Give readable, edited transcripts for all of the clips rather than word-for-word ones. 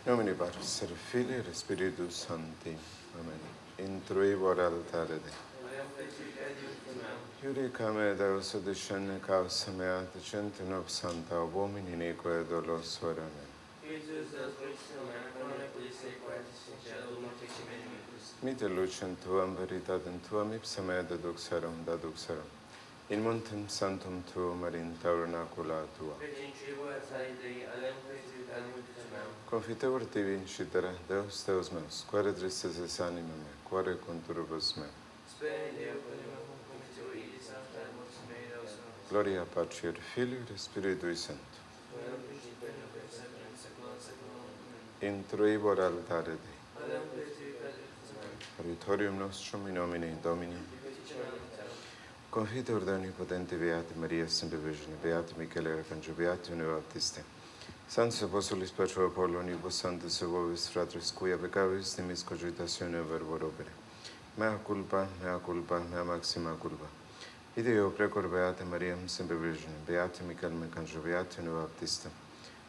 Nomine Patris et Filii et Spiritus Sancti. Amen. Intruivor altare Dei. Iudicame Deus discerne causa mea, decente nob santa, uomini inique dolos oramen. Mite lucem Tuam, veritatem Tuam, ipsa me deduxerum, in montem santum Tuum, et in tabernacula Tua. Confiteor tibi incitere, Deus Deus meus, quare tristes es anima me, quare conturbus me. Gloria Patri et Filii et Spiritui Sancto. Intruivor altare Dei. Auditorium nostrum in nomine Domini. Confiteor Dei Onnipotente, Beata Maria, Semper Virgine, Beata Michele Arcangelo, Beata Ioanne Baptiste. Sanctus Apostolis Petro Apollo, Nibus Sanctus Evovis Fratres, cuia peccabis nimis cogitatione verbor opere. Mea culpa, mea maxima culpa. Ide eo precor Beata Maria, Semper Virgine, Beata Michele Arcangelo, Beata Ioanne Baptiste.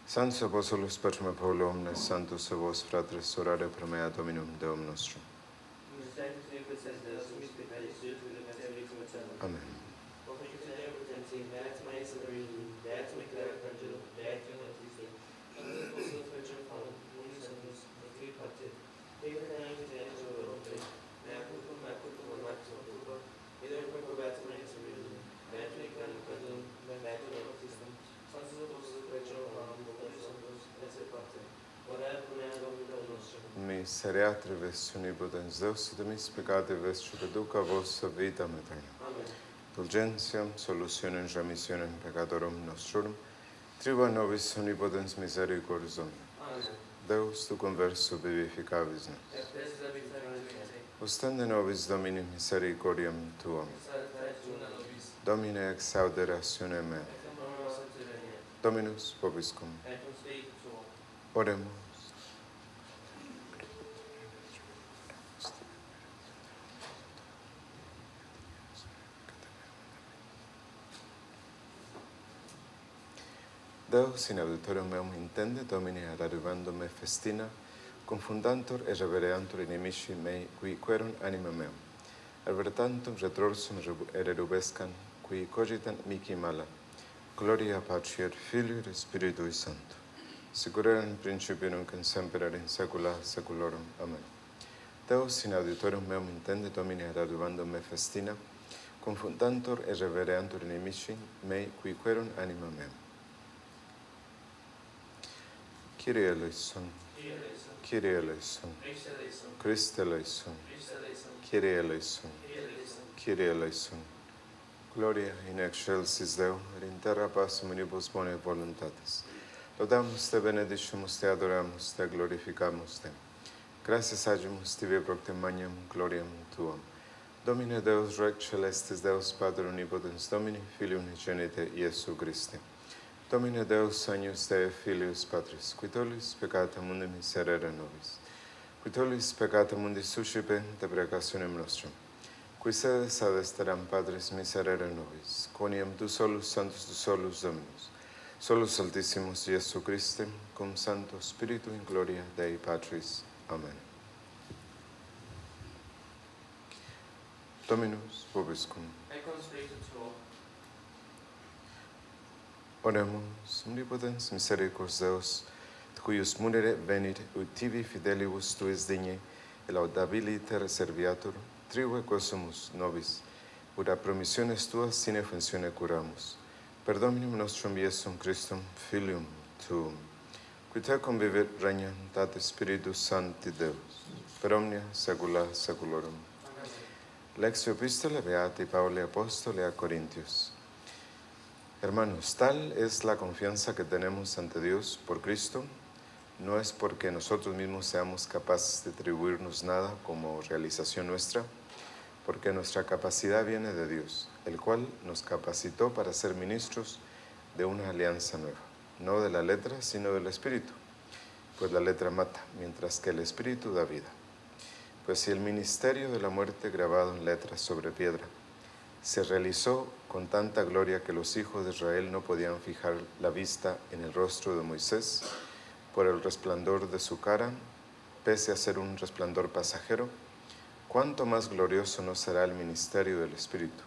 Sanctus Apostolis Petro Apollo, omnes Sanctus Evovis Fratres, orare pro mea Dominum Deum nostrum. Amen. Misereatre ves omnipotens Deus, et mis peccate ves deduca vos vitam aeterna. Indulgentiam, solutionem, remissionem peccatorum nostrorum, tribuat nobis omnipotens misericordias Domini. Deus, tu converso vivificavis nos. Ostende nobis Domini misericordiam Tuam. Domine exaude rationem mea. Dominus vobiscum. Oremus. Deus in auditorium meum intende, Domini ad adjuvandum me festina, confundantur et revereantur inimici mei, qui querunt anima meum. Advertantum retrorsum et erubescam, qui cogitant mihi mala. Gloria Patri et Filii et Spiritui Sancto. Sicurare in principio nunc in semper et in saecula saeculorum. Amen. Deus in auditorium meum intende, Domini ad adjuvandum me festina, confundantur et revereantur inimici mei, qui querunt anima meum. Kyrie eleison, Kyrie eleison, Christe eleison, Kyrie eleison, Kyrie eleison. Gloria in excelsis Deo, et in terra pacem omnibus bonae voluntatis. Laudamus te, benedicimus te, adoramus te, glorificamus te. Gratias agimus tibi procte magnam gloriam Tuam. Domine Deus Rex celestis, Deus Pater omnipotens, Domini Filii unigenite Iesu Christi. Domine Deus agnus Dei Filius Patris, qui tollis peccata mundi miserere nobis, qui tollis peccata mundi suscipe deprecationem nostrum, qui sedes ad esteram Patris miserere nobis, quoniam tu solus Sanctus tu solus Dominus, solus Altissimus Iesu Christe, cum Sancto Spiritu in gloria Dei Patris. Amen. Dominus vobiscum. Oremus, omnipotens misericordias Deus, cuius munere venit ut tibi fidelibus tuis digne, et laudabiliter serviatur, trigue quesumus nobis, ut a promissiones tuas sine functione curamus. Per Dominum nostrum Iesum Christum, Filium Tuum, qui te convivit regnant ad Spiritus Sancti Deus, per omnia saecula saeculorum. Lectio Epistolae Beati Pauli Apostoli a Corintios. Hermanos, tal es la confianza que tenemos ante Dios por Cristo. No es porque nosotros mismos seamos capaces de atribuirnos nada como realización nuestra, porque nuestra capacidad viene de Dios, el cual nos capacitó para ser ministros de una alianza nueva, no de la letra, sino del Espíritu, pues la letra mata, mientras que el Espíritu da vida. Pues si el ministerio de la muerte grabado en letras sobre piedra se realizó con tanta gloria que los hijos de Israel no podían fijar la vista en el rostro de Moisés, por el resplandor de su cara, pese a ser un resplandor pasajero, cuánto más glorioso no será el ministerio del Espíritu.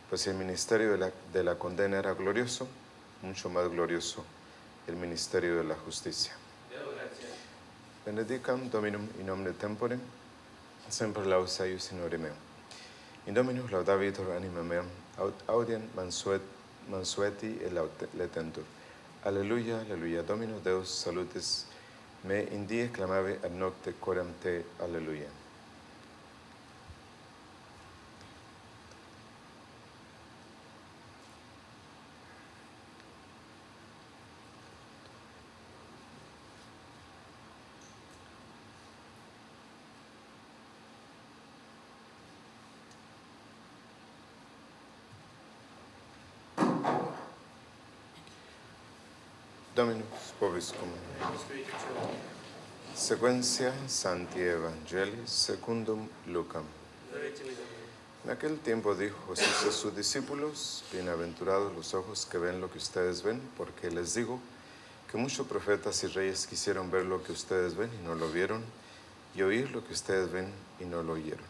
Pues si el ministerio de la condena era glorioso, mucho más glorioso el ministerio de la justicia. Benedicam Dominum in nomine Temporem, semper laus eius in ore meum. In Dominus laudabitur anima meam, audiem mansueti et latentur. Alleluia, alleluia. Dominus Deus salutis me in die clamavi ad nocte coram te. Alleluia. Dominus vobiscum. Sequencia Sancti Evangelii secundum Lucam. En aquel tiempo dijo Jesús a sus discípulos: bienaventurados los ojos que ven lo que ustedes ven, porque les digo que muchos profetas y reyes quisieron ver lo que ustedes ven y no lo vieron, y oír lo que ustedes ven y no lo oyeron.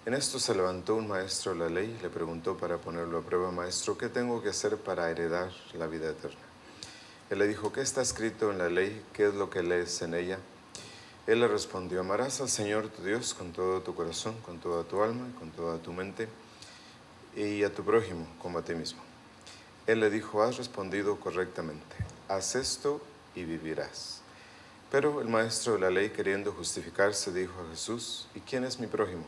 En esto se levantó un maestro de la ley y le preguntó para ponerlo a prueba: Maestro, ¿qué tengo que hacer para heredar la vida eterna? Él le dijo: ¿qué está escrito en la ley? ¿Qué es lo que lees en ella? Él le respondió: amarás al Señor tu Dios con todo tu corazón, con toda tu alma y con toda tu mente, y a tu prójimo como a ti mismo. Él le dijo: has respondido correctamente, haz esto y vivirás. Pero el maestro de la ley, queriendo justificarse, dijo a Jesús: ¿y quién es mi prójimo?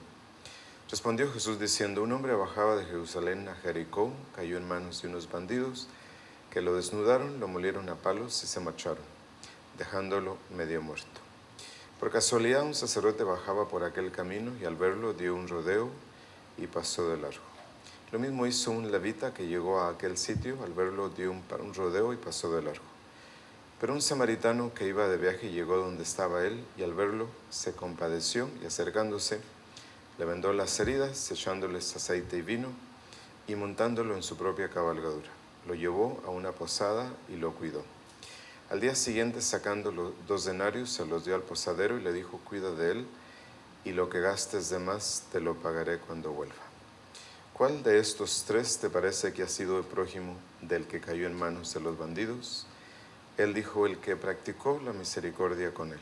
Respondió Jesús diciendo: un hombre bajaba de Jerusalén a Jericó, cayó en manos de unos bandidos, que lo desnudaron, lo molieron a palos y se marcharon, dejándolo medio muerto. Por casualidad un sacerdote bajaba por aquel camino y al verlo dio un rodeo y pasó de largo. Lo mismo hizo un levita que llegó a aquel sitio, al verlo dio un rodeo y pasó de largo. Pero un samaritano que iba de viaje llegó donde estaba él y al verlo se compadeció y acercándose le vendó las heridas, echándoles aceite y vino y montándolo en su propia cabalgadura. Lo llevó a una posada y lo cuidó. Al día siguiente, sacando los 2 denarios, se los dio al posadero y le dijo: cuida de él, y lo que gastes de más te lo pagaré cuando vuelva. ¿Cuál de estos 3 te parece que ha sido el prójimo del que cayó en manos de los bandidos? Él dijo: el que practicó la misericordia con él.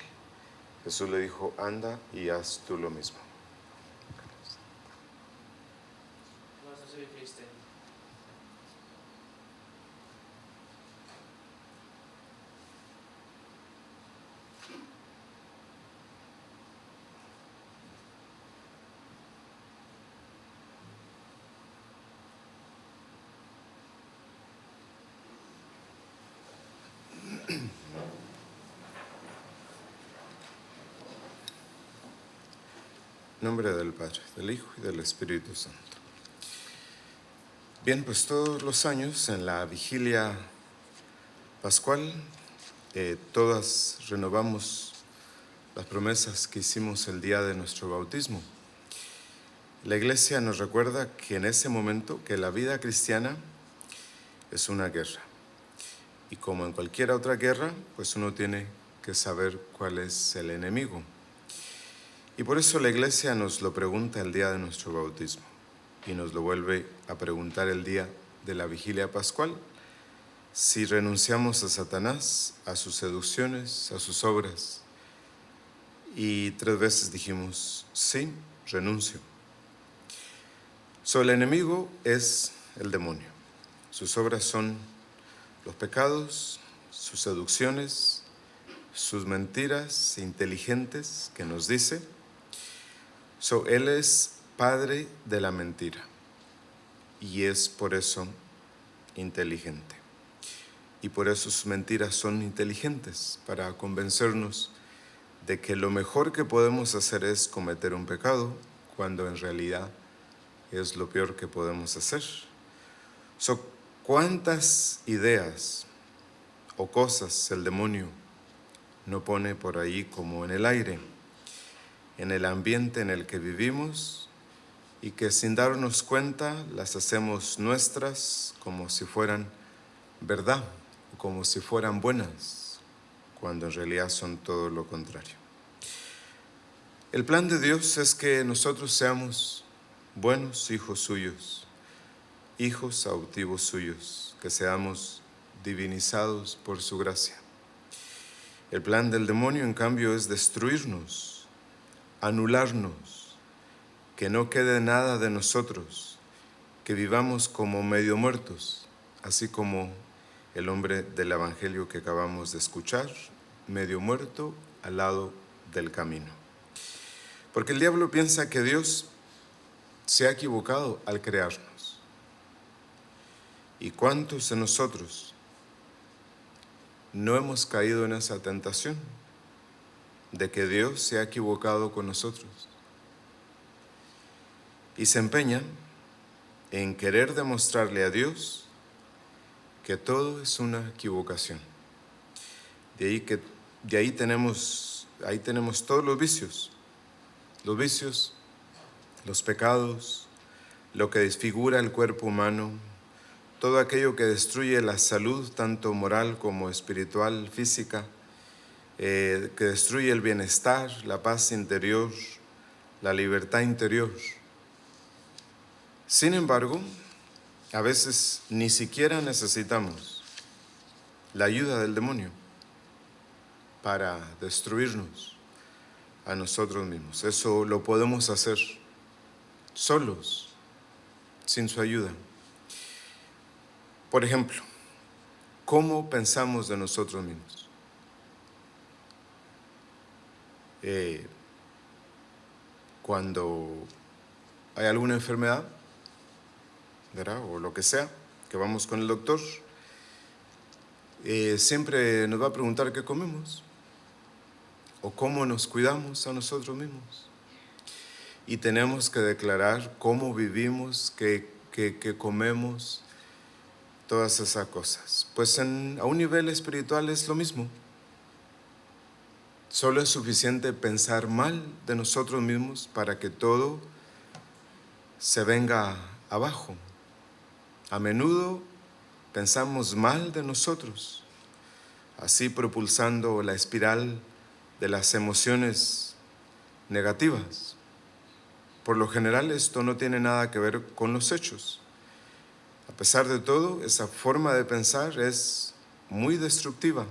Jesús le dijo: anda y haz tú lo mismo. En nombre del Padre, del Hijo y del Espíritu Santo. Bien, pues todos los años en la vigilia pascual, todas renovamos las promesas que hicimos el día de nuestro bautismo. La Iglesia nos recuerda que en ese momento que la vida cristiana es una guerra. Y como en cualquier otra guerra, pues uno tiene que saber cuál es el enemigo. Y por eso la Iglesia nos lo pregunta el día de nuestro bautismo y nos lo vuelve a preguntar el día de la vigilia pascual: si renunciamos a Satanás, a sus seducciones, a sus obras. Y 3 veces dijimos: sí, renuncio. El enemigo es el demonio. Sus obras son los pecados, sus seducciones, sus mentiras inteligentes que nos dice. Él es padre de la mentira y es por eso inteligente. Y por eso sus mentiras son inteligentes, para convencernos de que lo mejor que podemos hacer es cometer un pecado, cuando en realidad es lo peor que podemos hacer. ¿Cuántas ideas o cosas el demonio no pone por ahí como en el aire, en el ambiente en el que vivimos, y que sin darnos cuenta las hacemos nuestras como si fueran verdad, como si fueran buenas, cuando en realidad son todo lo contrario. El plan de Dios es que nosotros seamos buenos hijos suyos, hijos adoptivos suyos, que seamos divinizados por su gracia. El plan del demonio, en cambio, es destruirnos, anularnos, que no quede nada de nosotros, que vivamos como medio muertos, así como el hombre del Evangelio que acabamos de escuchar, medio muerto al lado del camino. Porque el diablo piensa que Dios se ha equivocado al crearnos. ¿Y cuántos de nosotros no hemos caído en esa tentación de que Dios se ha equivocado con nosotros? Y se empeña en querer demostrarle a Dios que todo es una equivocación. De ahí tenemos todos los vicios, los pecados, lo que desfigura el cuerpo humano, todo aquello que destruye la salud, tanto moral como espiritual, física, que destruye el bienestar, la paz interior, la libertad interior. Sin embargo, a veces ni siquiera necesitamos la ayuda del demonio para destruirnos a nosotros mismos. Eso lo podemos hacer solos, sin su ayuda. Por ejemplo, ¿cómo pensamos de nosotros mismos? Cuando hay alguna enfermedad, ¿verdad? O lo que sea, que vamos con el doctor, siempre nos va a preguntar qué comemos o cómo nos cuidamos a nosotros mismos. Y tenemos que declarar cómo vivimos, qué comemos, todas esas cosas. Pues a un nivel espiritual es lo mismo. Solo es suficiente pensar mal de nosotros mismos para que todo se venga abajo. A menudo pensamos mal de nosotros, así propulsando la espiral de las emociones negativas. Por lo general, esto no tiene nada que ver con los hechos. A pesar de todo, esa forma de pensar es muy destructiva.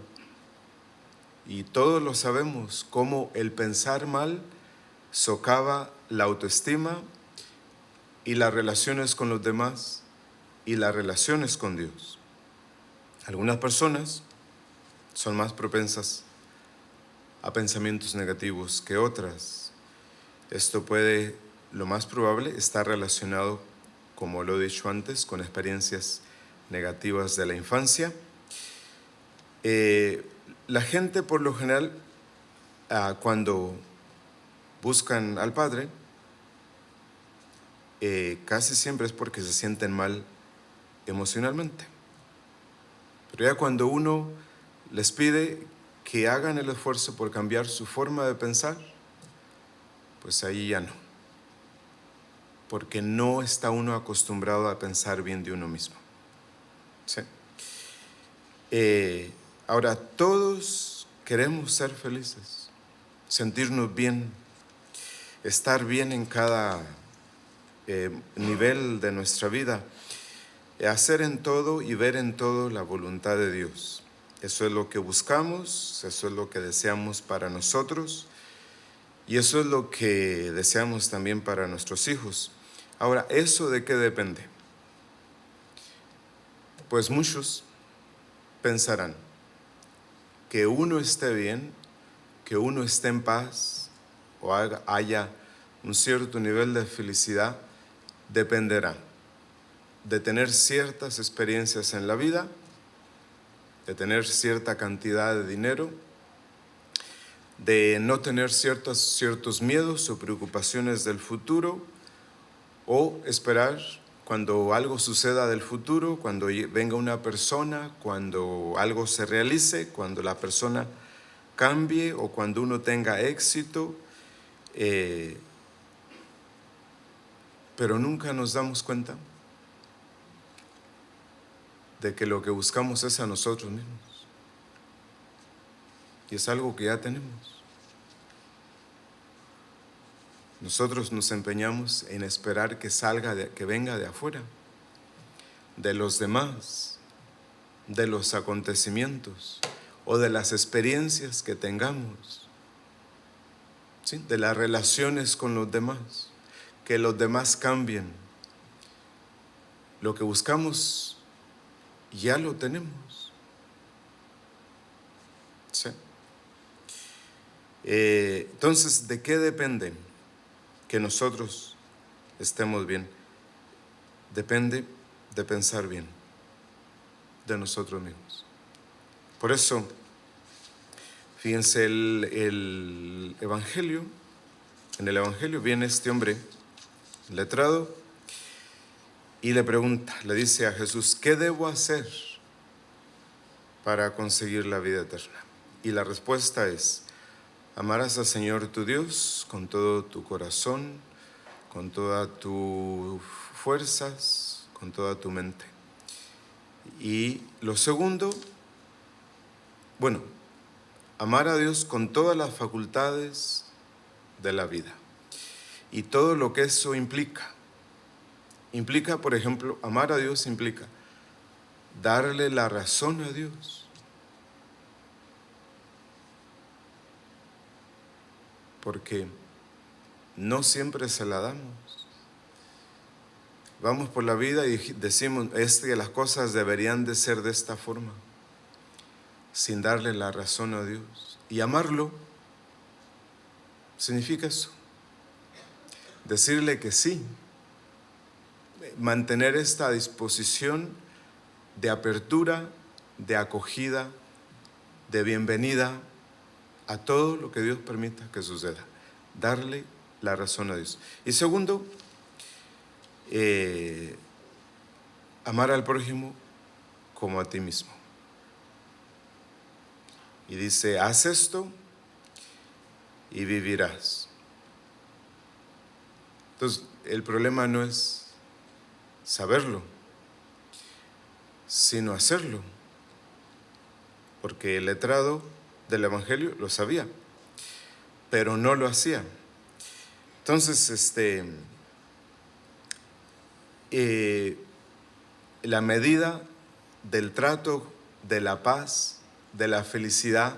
Y todos lo sabemos, cómo el pensar mal socava la autoestima y las relaciones con los demás y las relaciones con Dios. Algunas personas son más propensas a pensamientos negativos que otras. Esto puede, lo más probable, estar relacionado, como lo he dicho antes, con experiencias negativas de la infancia. La gente, por lo general, cuando buscan al Padre, casi siempre es porque se sienten mal emocionalmente. Pero ya cuando uno les pide que hagan el esfuerzo por cambiar su forma de pensar, pues ahí ya no. Porque no está uno acostumbrado a pensar bien de uno mismo. ¿Sí? Ahora, todos queremos ser felices, sentirnos bien, estar bien en cada nivel de nuestra vida, hacer en todo y ver en todo la voluntad de Dios. Eso es lo que buscamos, eso es lo que deseamos para nosotros y eso es lo que deseamos también para nuestros hijos. Ahora, ¿eso de qué depende? Pues muchos pensarán que uno esté bien, que uno esté en paz o haya un cierto nivel de felicidad, dependerá de tener ciertas experiencias en la vida, de tener cierta cantidad de dinero, de no tener ciertos miedos o preocupaciones del futuro, o esperar cuando algo suceda del futuro, cuando venga una persona, cuando algo se realice, cuando la persona cambie o cuando uno tenga éxito, pero nunca nos damos cuenta de que lo que buscamos es a nosotros mismos. y es algo que ya tenemos. Nosotros nos empeñamos en esperar que que venga de afuera, de los demás, de los acontecimientos o de las experiencias que tengamos, ¿sí? De las relaciones con los demás, que los demás cambien. Lo que buscamos ya lo tenemos, ¿sí? Entonces, ¿de qué depende que nosotros estemos bien? Depende de pensar bien de nosotros mismos. Por eso, fíjense, el Evangelio, en el Evangelio viene este hombre letrado y le pregunta, le dice a Jesús, ¿qué debo hacer para conseguir la vida eterna? Y la respuesta es, amarás al Señor tu Dios con todo tu corazón, con todas tus fuerzas, con toda tu mente. Y lo segundo, amar a Dios con todas las facultades de la vida. Y todo lo que eso implica. Implica, por ejemplo, amar a Dios implica darle la razón a Dios. Porque no siempre se la damos. Vamos por la vida y decimos, que las cosas deberían de ser de esta forma, sin darle la razón a Dios. Y amarlo significa eso. Decirle que sí. Mantener esta disposición de apertura, de acogida, de bienvenida a todo lo que Dios permita que suceda. Darle la razón a Dios. Y segundo, amar al prójimo como a ti mismo. Y dice, haz esto y vivirás. Entonces, el problema no es saberlo, sino hacerlo. Porque el letrado del Evangelio lo sabía, pero no lo hacía. Entonces, la medida del trato, de la paz, de la felicidad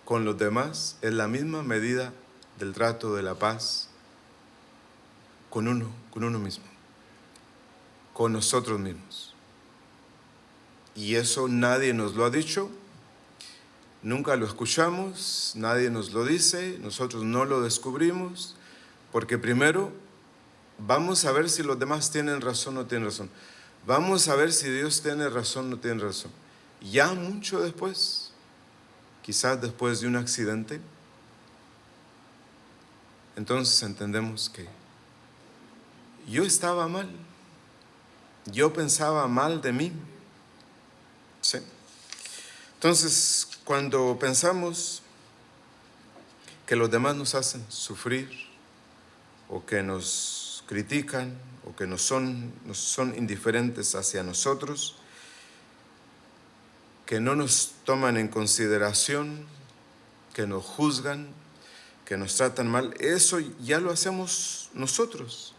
con los demás es la misma medida del trato de la paz con uno mismo, con nosotros mismos. Y eso nadie nos lo ha dicho, nunca lo escuchamos, nadie nos lo dice, nosotros no lo descubrimos, porque primero vamos a ver si los demás tienen razón o no tienen razón. Vamos a ver si Dios tiene razón o no tiene razón. Ya mucho después, quizás después de un accidente, entonces entendemos que yo estaba mal, yo pensaba mal de mí. ¿Sí? Entonces, cuando pensamos que los demás nos hacen sufrir, o que nos critican, o que nos son indiferentes hacia nosotros, que no nos toman en consideración, que nos juzgan, que nos tratan mal, eso ya lo hacemos nosotros,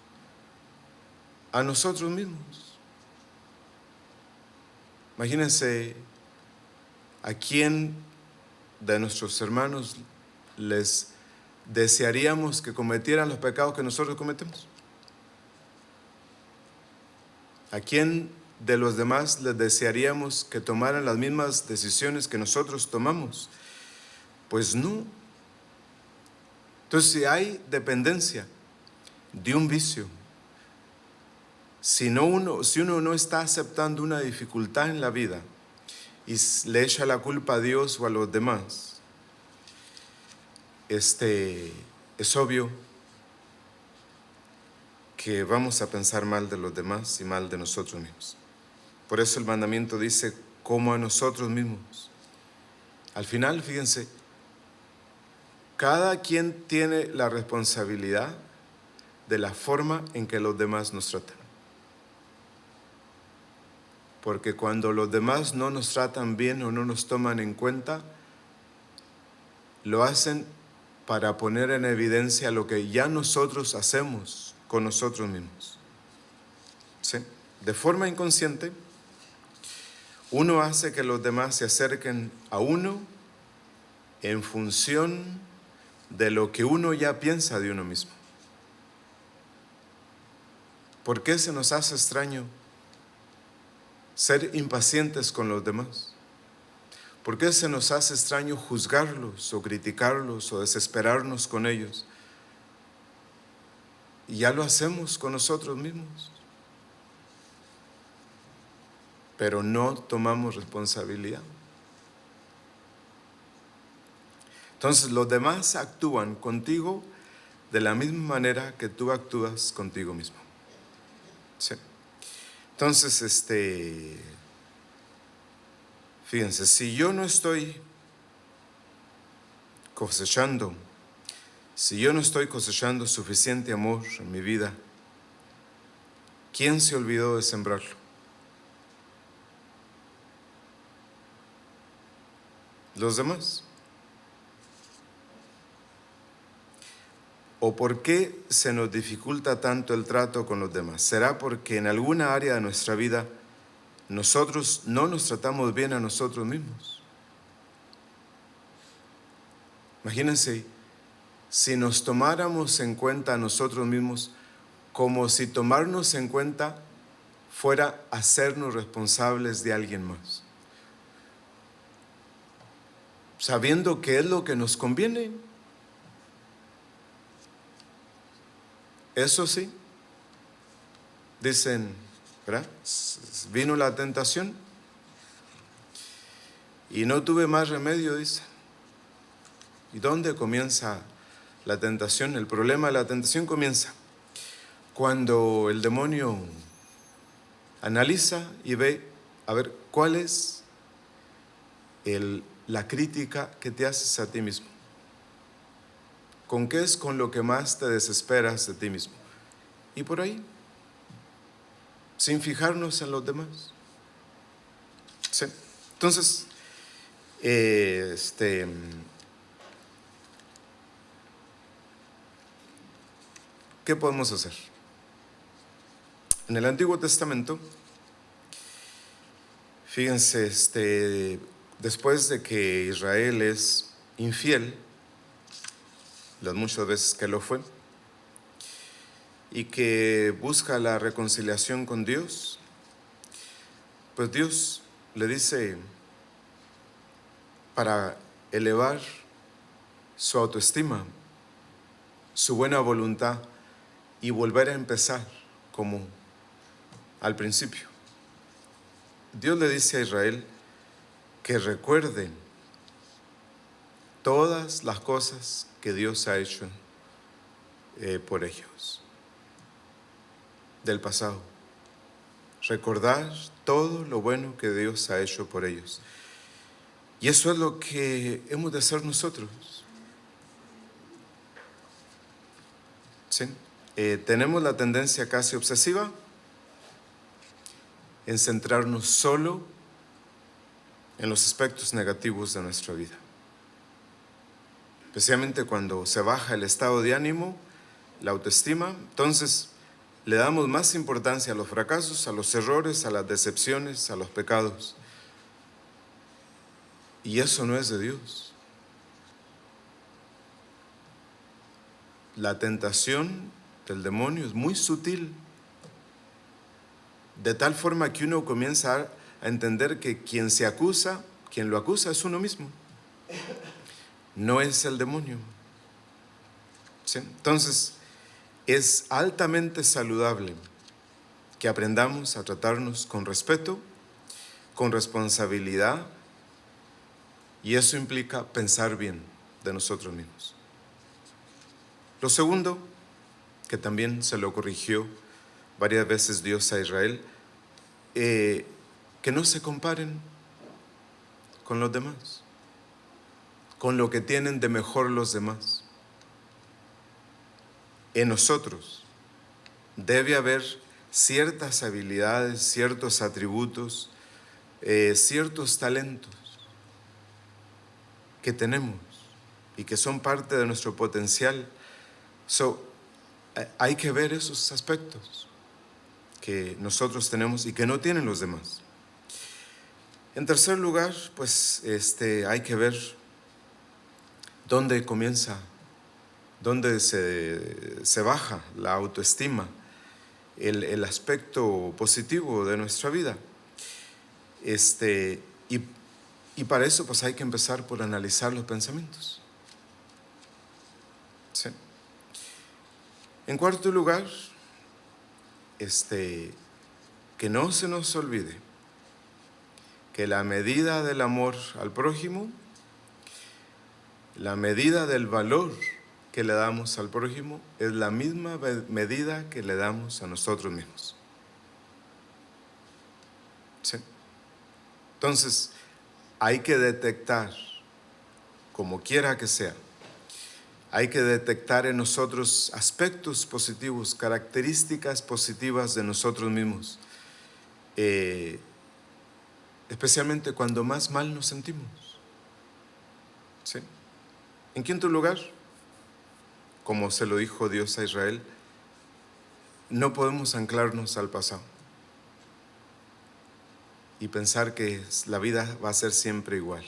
a nosotros mismos. Imagínense a quién de nuestros hermanos les desearíamos que cometieran los pecados que nosotros cometemos. ¿A quién de los demás les desearíamos que tomaran las mismas decisiones que nosotros tomamos? Pues no. Entonces, si hay dependencia de un vicio, si uno no está aceptando una dificultad en la vida y le echa la culpa a Dios o a los demás, es obvio que vamos a pensar mal de los demás y mal de nosotros mismos. Por eso el mandamiento dice, como a nosotros mismos. Al final, fíjense, cada quien tiene la responsabilidad de la forma en que los demás nos tratan. Porque cuando los demás no nos tratan bien o no nos toman en cuenta, lo hacen para poner en evidencia lo que ya nosotros hacemos con nosotros mismos. ¿Sí? De forma inconsciente, uno hace que los demás se acerquen a uno en función de lo que uno ya piensa de uno mismo. ¿Por qué se nos hace extraño ser impacientes con los demás? ¿Por qué se nos hace extraño juzgarlos o criticarlos o desesperarnos con ellos? Y ya lo hacemos con nosotros mismos, pero no tomamos responsabilidad. Entonces los demás actúan contigo de la misma manera que tú actúas contigo mismo. ¿Sí? Entonces, fíjense, si yo no estoy cosechando suficiente amor en mi vida, ¿quién se olvidó de sembrarlo? Los demás. ¿O por qué se nos dificulta tanto el trato con los demás? ¿Será porque en alguna área de nuestra vida nosotros no nos tratamos bien a nosotros mismos? Imagínense, si nos tomáramos en cuenta a nosotros mismos como si tomarnos en cuenta fuera hacernos responsables de alguien más, sabiendo qué es lo que nos conviene. Eso sí, dicen, ¿verdad? Vino la tentación y no tuve más remedio, dice. ¿Y dónde comienza la tentación? El problema de la tentación comienza cuando el demonio analiza y ve, a ver, ¿cuál es la crítica que te haces a ti mismo? ¿Con qué es con lo que más te desesperas de ti mismo? Y por ahí, sin fijarnos en los demás. ¿Sí? Entonces, ¿qué podemos hacer? En el Antiguo Testamento, fíjense, después de que Israel es infiel, las muchas veces que lo fue, y que busca la reconciliación con Dios, pues Dios le dice, para elevar su autoestima, su buena voluntad y volver a empezar como al principio, Dios le dice a Israel que recuerden todas las cosas que Dios ha hecho por ellos del pasado. Recordar todo lo bueno que Dios ha hecho por ellos. Y eso es lo que hemos de hacer nosotros. ¿Sí? Tenemos la tendencia casi obsesiva en centrarnos solo en los aspectos negativos de nuestra vida. Especialmente cuando se baja el estado de ánimo, la autoestima, entonces le damos más importancia a los fracasos, a los errores, a las decepciones, a los pecados. Y eso no es de Dios. La tentación del demonio es muy sutil, de tal forma que uno comienza a entender que quien lo acusa es uno mismo, no es el demonio. ¿Sí? Entonces, es altamente saludable que aprendamos a tratarnos con respeto, con responsabilidad, y eso implica pensar bien de nosotros mismos. Lo segundo, que también se lo corrigió varias veces Dios a Israel, que no se comparen con los demás, con lo que tienen de mejor los demás. En nosotros debe haber ciertas habilidades, ciertos atributos, ciertos talentos que tenemos y que son parte de nuestro potencial. Hay que ver esos aspectos que nosotros tenemos y que no tienen los demás. En tercer lugar, pues hay que ver dónde comienza, dónde se baja la autoestima, el aspecto positivo de nuestra vida. Y para eso pues hay que empezar por analizar los pensamientos. ¿Sí? En cuarto lugar, que no se nos olvide que la medida del amor al prójimo, la medida del valor que le damos al prójimo, es la misma medida que le damos a nosotros mismos. ¿Sí? Entonces, hay que detectar, como quiera que sea, hay que detectar en nosotros aspectos positivos, características positivas de nosotros mismos, especialmente cuando más mal nos sentimos. ¿Sí? En quinto lugar, como se lo dijo Dios a Israel, no podemos anclarnos al pasado y pensar que la vida va a ser siempre igual.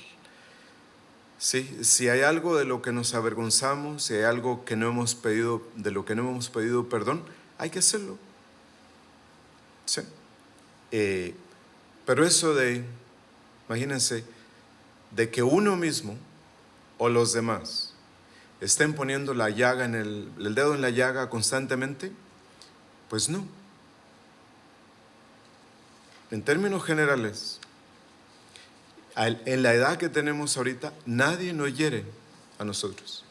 Sí, si hay algo de lo que nos avergonzamos, si hay algo que no hemos pedido, de lo que no hemos pedido perdón, hay que hacerlo. Sí. Pero eso imagínense, de que uno mismo o los demás estén poniendo la llaga el dedo en la llaga constantemente, pues no. En términos generales, en la edad que tenemos ahorita, nadie nos hiere a nosotros.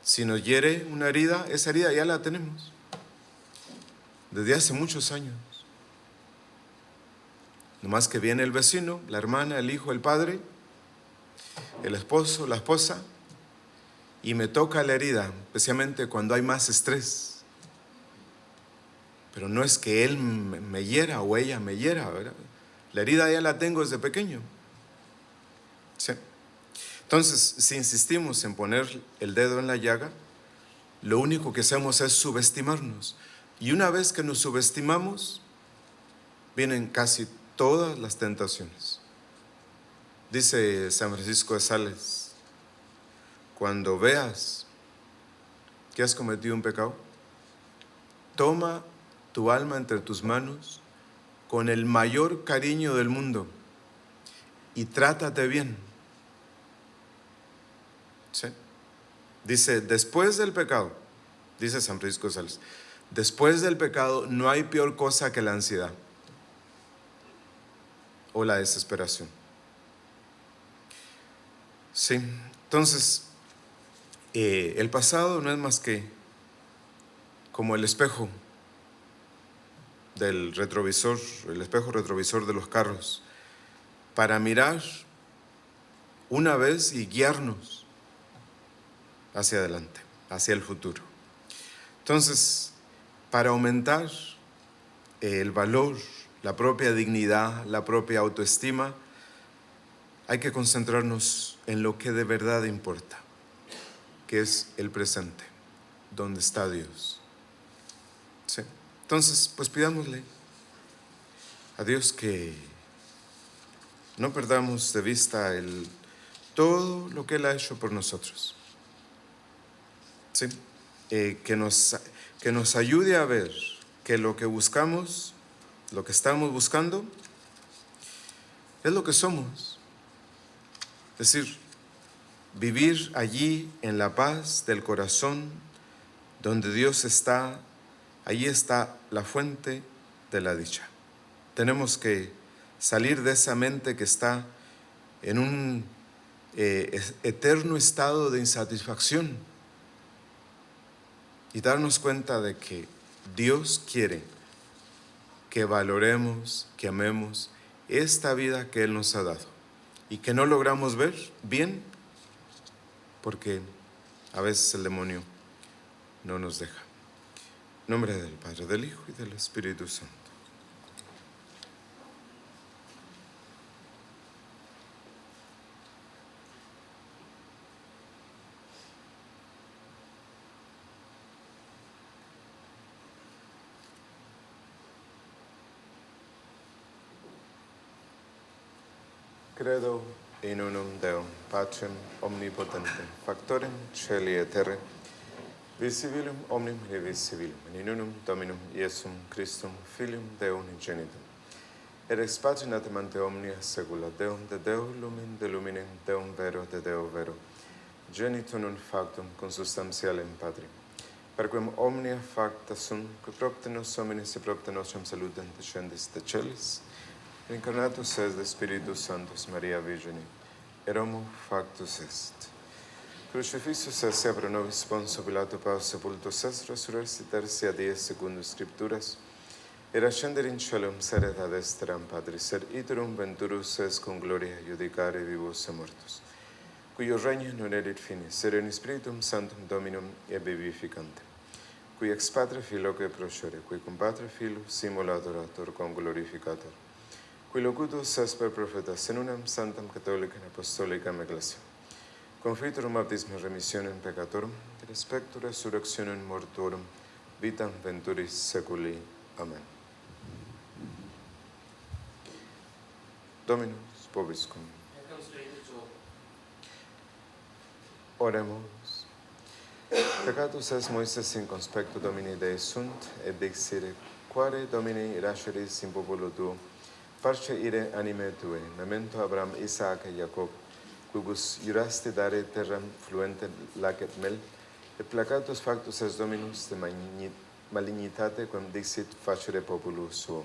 Si nos hiere una herida, esa herida ya la tenemos desde hace muchos años. Nomás que viene el vecino, la hermana, el hijo, el padre, el esposo, la esposa, y me toca la herida, especialmente cuando hay más estrés. Pero no es que él me hiera o ella me hiera, ¿verdad? La herida ya la tengo desde pequeño. ¿Sí? Entonces, si insistimos en poner el dedo en la llaga, lo único que hacemos es subestimarnos. Y una vez que nos subestimamos, vienen casi todas las tentaciones. Dice San Francisco de Sales, cuando veas que has cometido un pecado, toma tu alma entre tus manos con el mayor cariño del mundo y trátate bien. ¿Sí? Dice, después del pecado, dice San Francisco de Sales, después del pecado no hay peor cosa que la ansiedad o la desesperación. Sí, entonces, el pasado no es más que como el espejo del retrovisor, el espejo retrovisor de los carros, para mirar una vez y guiarnos hacia adelante, hacia el futuro. Entonces, para aumentar el valor, la propia dignidad, la propia autoestima, hay que concentrarnos en lo que de verdad importa, que es el presente, donde está Dios. ¿Sí? Entonces, pues pidámosle a Dios que no perdamos de vista todo lo que Él ha hecho por nosotros. ¿Sí? Que nos ayude a ver que lo que buscamos, lo que estamos buscando, es lo que somos. Es decir, vivir allí en la paz del corazón, donde Dios está, allí está la fuente de la dicha. Tenemos que salir de esa mente que está en un eterno estado de insatisfacción y darnos cuenta de que Dios quiere que valoremos, que amemos esta vida que Él nos ha dado y que no logramos ver bien porque a veces el demonio no nos deja. En nombre del Padre, del Hijo y del Espíritu Santo. Credo in unum Deum, Patrem omnipotentem, Factorem Caeli et terrae, visibilum omnium invisibilum, in unum Dominum Iesum Christum, Filium Deum Ingenitum, et ex patrinatem ante omnia saecula Deum de Deo lumen de luminem, Deum vero de Deo vero, genitum non factum consubstantialem Patri, perquem omnia facta sunt, qui propter nos hominis et propter nostrum salutem descendis de celis, incarnatus es de Spiritus Sanctus Maria Virgine, et homo factus est. Crucifixus esse pro nobis Poncio Pilato Paus sepultus est, resurrexit tertia die secundus Scripturas, et ascender in caelum sedet ad exteram Patris, et iterum venturus est cum gloria judicare vivos et mortus, cuyo regno non erit finis, sed in Spiritum Sanctum Dominum et vivificantem, qui ex Patre Filoque procere, qui cum Patre Filo simul adorator cum glorificator, qui locutus est per profetas in unam sanctam catholicam apostolicam ecclesiam, confiturum baptismum remissionem peccatorum, et spectu resurrectionem mortuorum, vitam venturis seculi. Amen. Dominus vobiscum. Oremus. Peccatus est Moises in conspectu Domini Dei sunt, et dixire, quare Domini irasceris in populo tuo, parce ire anime tue, memento Abraham, Isaac et Jacob, quibus juraste dare terram fluente lacet mel, et placatus factus est Dominus de malignitate, quam dixit facere populus suo.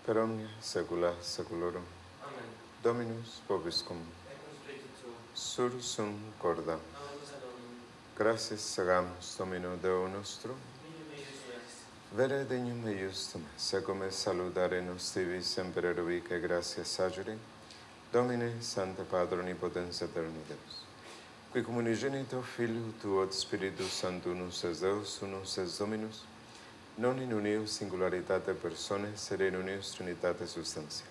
Per omnia saecula saeculorum. Amen. Dominus vobiscum. Sursum corda. Gratias agamus Domino Deo nostro. Vere degnum eiustum, secum est saludare nos tibi semper erubique gratias agere, Domine Sancte Patro Omnipotens Aeterni Deus, qui cum unigenito Filio Tuo et Spiritus Sanctus unus es Deus, unus es Dominus, non in unius singularitate personae, sed in unius trinitate substantia.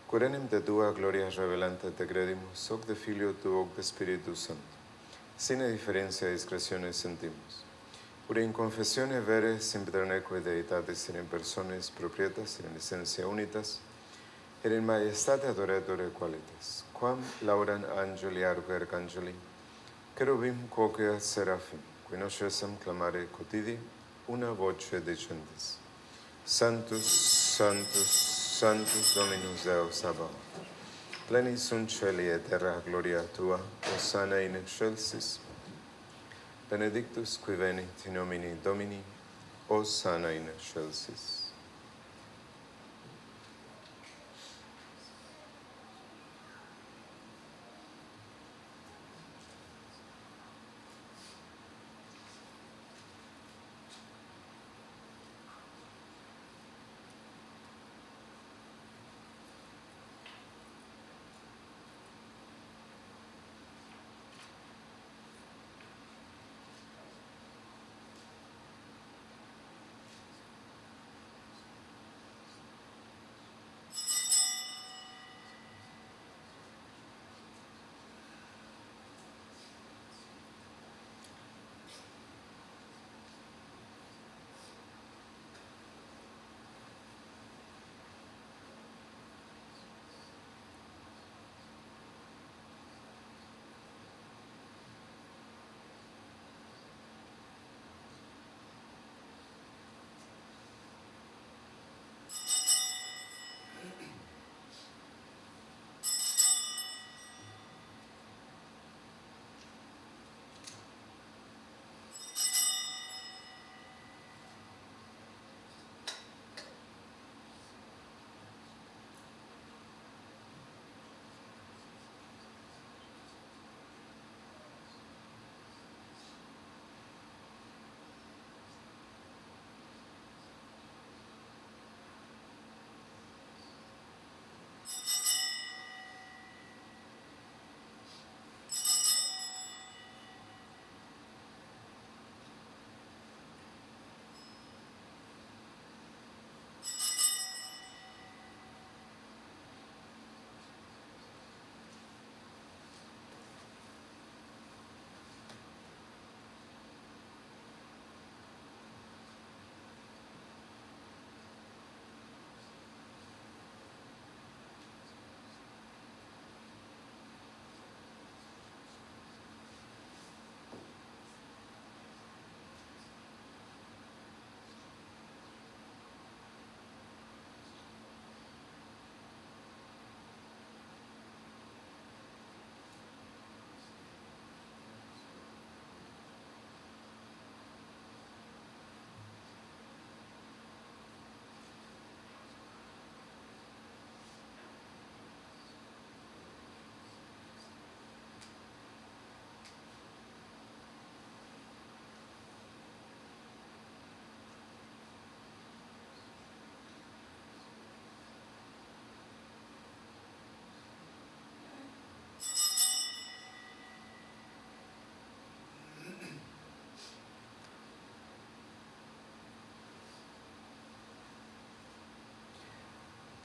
Querenem de Tua gloria revelante te credimus, hoc de Filio Tuo, hoc de Spiritus Sancto. Sine differentia discretiones sentimos. Ure in confessione vere sempiterneque Deitatis in persones proprietas, in essentia unitas, et in majestate adoratore qualitas, quam lauran angeli arque arcangeli, cherubim quoque seraphim, qui nos cessam clamare cotidi, una voce decendis. Sanctus, Sanctus, Sanctus Dominus Deus Sabaoth, plenis sunt celi et terra gloria Tua, hosanna in excelsis, benedictus qui venit in nomine Domini, hosanna in excelsis.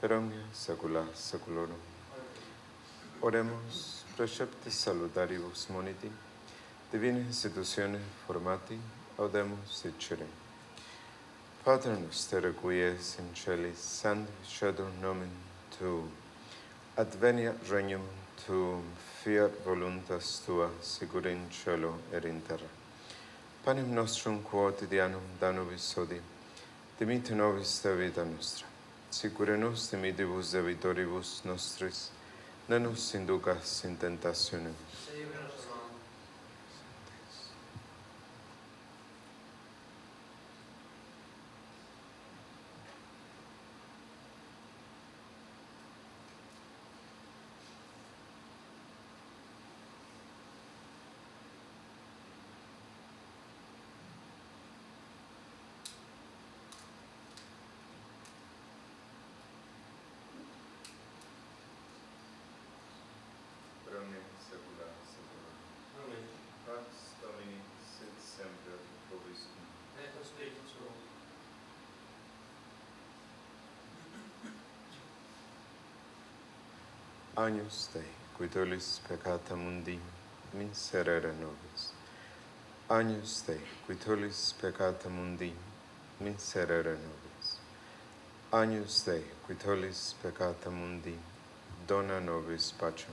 Per omnia saecula saeculorum. Oremos, preceptis salutaribus moniti, divine institutione formati, audemus dicere. Pater noster, qui es in celis, sanctificetur nomen Tuum. Adveniat regnum Tuum, fiat voluntas Tua, sicur in cielo et in terra. Panem nostrum quotidianum da nobis hodie, dimitte nobis debita nostra, sicure nos dimittivus debitoribus nostris, ne nos inducas in tentationem. Pax Domini sit semper vobiscum. Et spiritus suo. Agnus Dei, qui tollis peccata mundi, miserere nobis. Agnus Dei, qui tollis peccata mundi, miserere nobis. Agnus Dei, qui tollis peccata mundi, dona nobis pacem.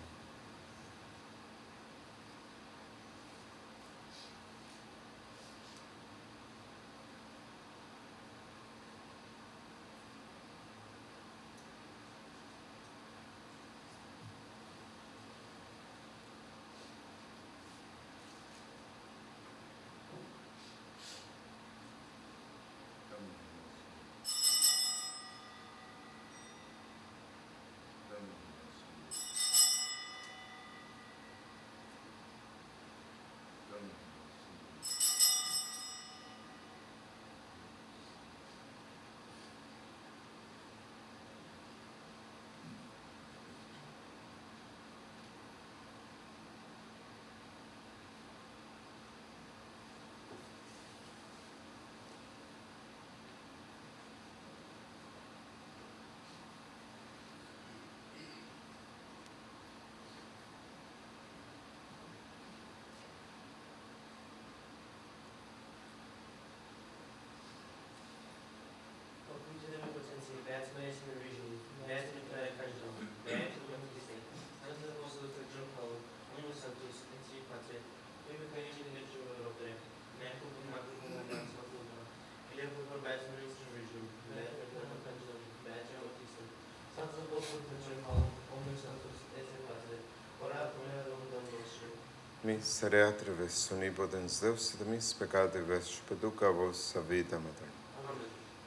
Miserere vos, omnipotens Deus, et mis peccati vos, peduca vos a vitam aeterna.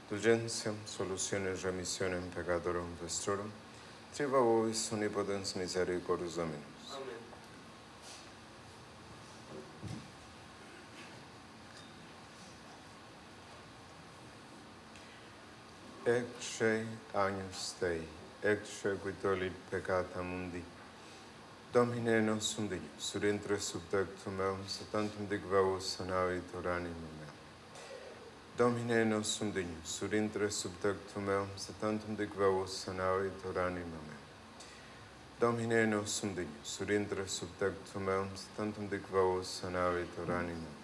Dulgentiam, solutionem, remissionem peccatorum vestrorum, triva vobis omnipotens misericordias Dominus. Ecce agnus Dei, ecce qui tollit peccata mundi. Domine nostrum Deus, surintre subtectum meum, tantum dic vos sanavit anima mea. Domine nostrum Deus, surintre subtectum meum, tantum dic vos sanavit anima mea. Domine nostrum Deus, surintre subtectum meum, tantum dic vos sanavit anima mea.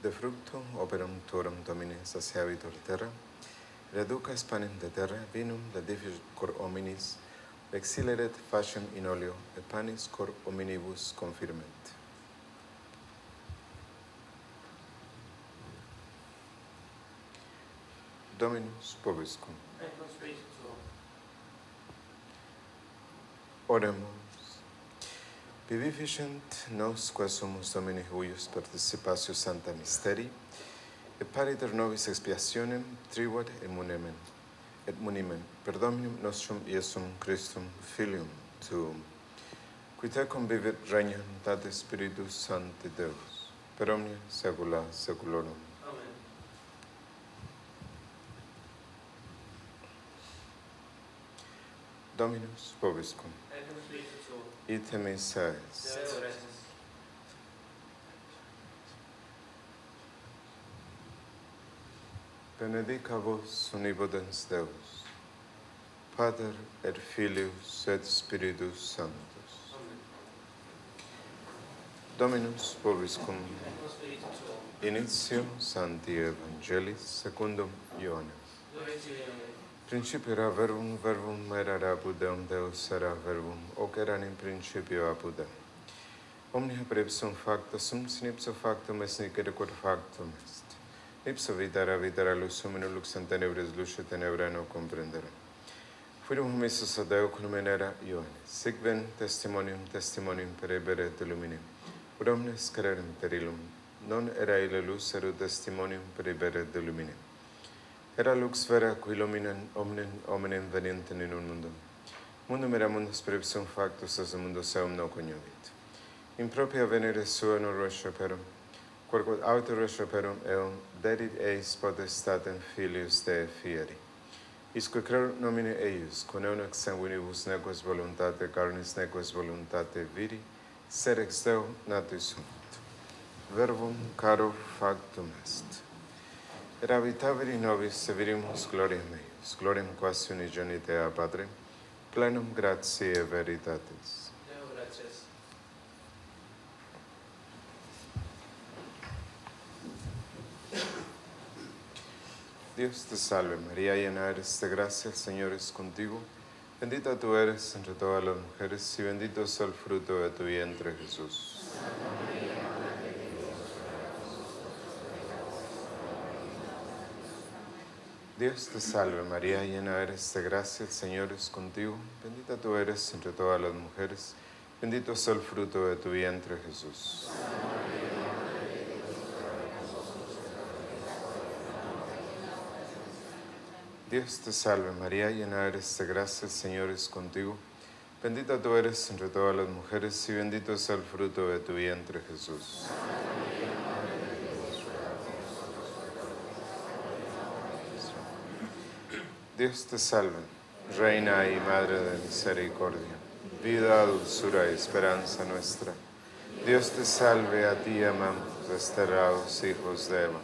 de fructo operum tuorum Domine saciabitur terra, reducas panem de terra, vinum ledific cor hominis, exileret faciem in oleo, et panis cor hominibus confirment. Dominus vobiscum. Oremus. Vivificent nos qua sumus Domini huius participatio Sancta Mysteri, et pariter nobis expiationem tribuat et munimen per Dominum nostrum Iesum Christum Filium Tuum, qui tecum vivit regnum Date Spiritus Sancti Deus, per omnia saecula saeculorum. Amen. Dominus vobiscum. Ite missa est. Benedica vos omnipotens Deus, Pater et Filius et Spiritus Sanctus. Amen. Dominus vobiscum. Initio Sancti Evangelis secundum Ioannem. Principio era verbum, verbum era apud Deum, Deus era verbum, hoc eran in principio apud Deum. Omnia per ipsum facto sum, sin ipso factum est nihil quod factum est. Ipso vitera, vitera lusum, in lux in tenebris luce tenebra no comprendere. Fuerum missus a Deo cum era Ioannes, sic ven testimonium, testimonium perebere et illuminem. Ut omnes carerem per illum, non era ille lux, erud testimonium perebere et illuminem. Era lux vera qui illuminam omnem venientem in un mundum. Mundum era mundus per ipsum factus, as mundus eum no cognovit. In propria venere sua non reseperum, quod auto reseperum eum dedit eis potestatem filius Dei fieri. Isque creur nomine eius, con ex sanguinibus nequas voluntate carnis nequas voluntate viri, ser ex Deo natus sunt. Verbum caro factum est. Et habitavit in nobis severimus gloriam eius, gloriam quasi unigenite a Patrem, plenum gratiae veritatis. Deo gratias. Dios te salve María, llena eres de gracia, el Señor es contigo. Bendita tú eres entre todas las mujeres y bendito es el fruto de tu vientre, Jesús. Dios te salve María, llena eres de gracia, el Señor es contigo. Bendita tú eres entre todas las mujeres, bendito es el fruto de tu vientre, Jesús. Dios te salve María, llena eres de gracia, el Señor es contigo. Bendita tú eres entre todas las mujeres y bendito es el fruto de tu vientre, Jesús. Dios te salve, Reina y Madre de misericordia, vida, dulzura y esperanza nuestra. Dios te salve, a ti amamos, desterrados hijos de Eva.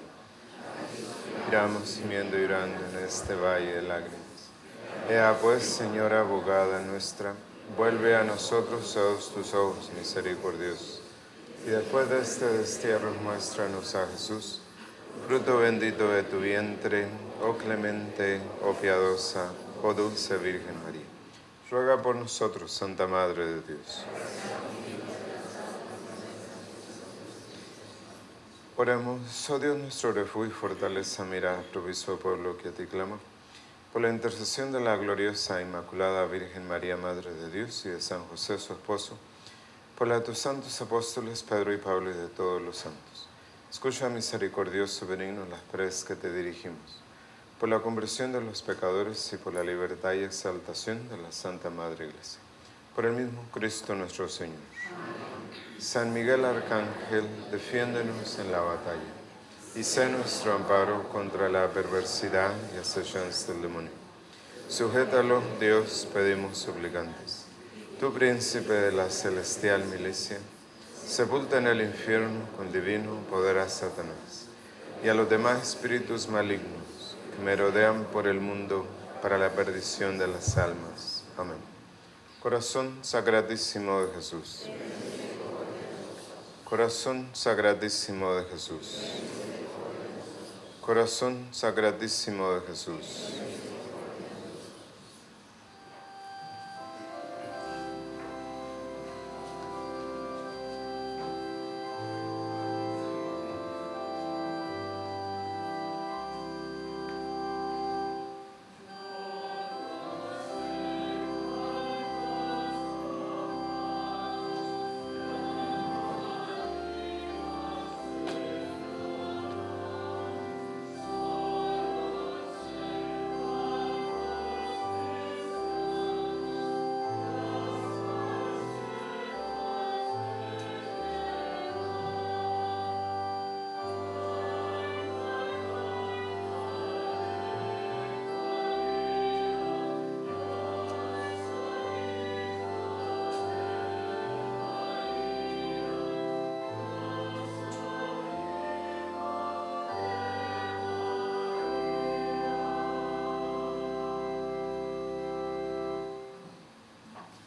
Miramos gimiendo y llorando en este valle de lágrimas. Ea pues, Señora abogada nuestra, vuelve a nosotros todos tus ojos misericordiosos. Y después de este destierro, muéstranos a Jesús, fruto bendito de tu vientre, oh clemente, oh piadosa, oh dulce Virgen María. Ruega por nosotros, Santa Madre de Dios. Oremos, oh Dios nuestro refugio y fortaleza, mira, proviso pueblo que a ti clama. Por la intercesión de la gloriosa e Inmaculada Virgen María, Madre de Dios, y de San José, su esposo, por la de tus santos apóstoles, Pedro y Pablo, y de todos los santos. Escucha, misericordioso, benigno, las preces que te dirigimos, por la conversión de los pecadores y por la libertad y exaltación de la Santa Madre Iglesia. Por el mismo Cristo nuestro Señor. Amén. San Miguel Arcángel, defiéndenos en la batalla, y sé nuestro amparo contra la perversidad y acechanza del demonio. Sujétalo, Dios, pedimos suplicantes. Tú, príncipe de la celestial milicia, sepulta en el infierno con divino poder a Satanás y a los demás espíritus malignos que merodean por el mundo para la perdición de las almas. Amén. Corazón Sacratísimo de Jesús. Corazón Sacratísimo de Jesús. Corazón Sagradísimo de Jesús.